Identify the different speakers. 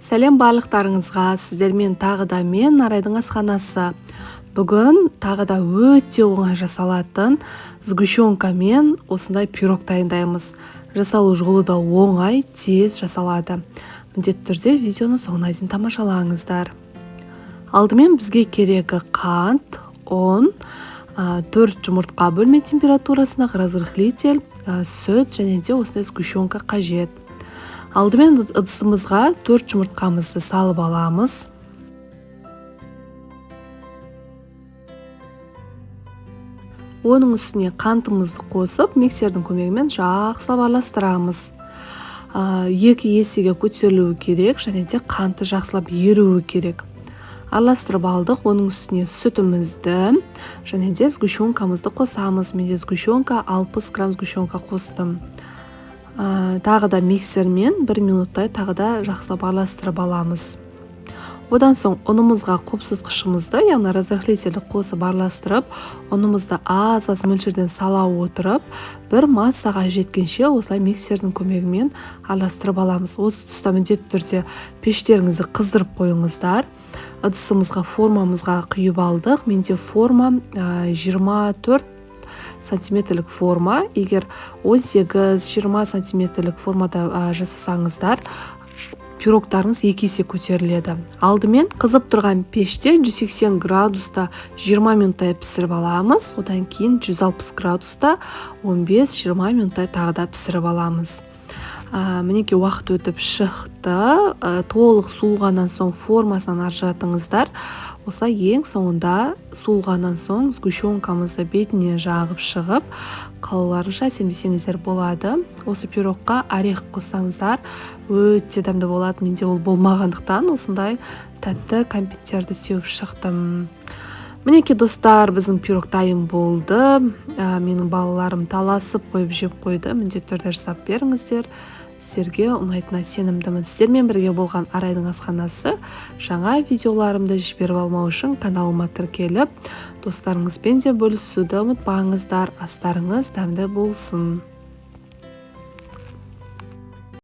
Speaker 1: Сәлем барлықтарыңызға, сіздермен тағы да мен Арайдың асханасы. Бүгін тағы да өте оңай жасалатын сгущенкамен осындай пирог дайындаймыз. Жасалу жолы да оңай, тез жасалады. Міндетті түрде видеоны соңына дейін тамашалаңыздар. Алдымен бізге керегі қант, ұн, 4 жұмыртқа бөлме температурасындағы разрыхлитель, сүт және де осындай сгущенка қажет. Алдымен ыдысымызға 4 жұмыртқамызды салып аламыз. Оның үстіне қантымызды қосып, миксердің көмегімен жақсылап араластырамыз. 2 есеге көтерілуі керек, және де қанты жақсылап еруі керек. Араластырып алдық, оның үстіне сүтімізді және де сгущенкамызды қосамыз. Менде сгущенка 60 грамм сгущенка қостым. Тағы да миксермен 1 минуттай тағы да жақсылап араластырып аламыз. Одан соң ұнымызға қопсытқышымызды, яғни разрыхлительді қосып араластырып, ұнымызды аз мөлшерден сала отырып, бір массаға жеткенше осылай миксердің көмегімен араластырып аламыз. Осы тұста міндетті түрде пештеріңізді қыздырып қойыңыздар. Ыдысымызға, формамызға құйып алдық. Менде форма 24 сантиметрлік форма. Егер 18-20 сантиметрлік формада жасасаңыздар, пирогтарыңыз 2 есе көтеріледі. Алдымен қызып тұрған пеште 180 градуста 20 минуттай пісіріп аламыз. Одан кейін 160 градуста 15-20 минуттай тағы да пісіріп аламыз. Мінеке уақыт өтіп шықты. Толық суығаннан соң формасынан ажыратыңыздар. Осылай ең соңында суығаннан соң сгущенкамызды бетіне жағып шығып, қалауларынша сенбесеңіздер болады. Осы пирогқа орех қоссаңыздар, өте дәмді болады. Менде ол болмағандықтан осындай тәтті кәмпиттерді сеуіп шықтым. Мінеке достар, біздің пирог дайын болды. Менің балаларым таласып қойып жеп қойды. Міндетті түрде жасап беріңіздер. Сіздерге ұнайтынына сенімдімін. Сіздермен бірге болған Арайдың асханасы. Жаңа видеоларымды жіберіп алмау үшін каналыма тіркеліп, достарыңызбен де бөлісуді ұмытпаңыздар. Астарыңыз дәмді болсын.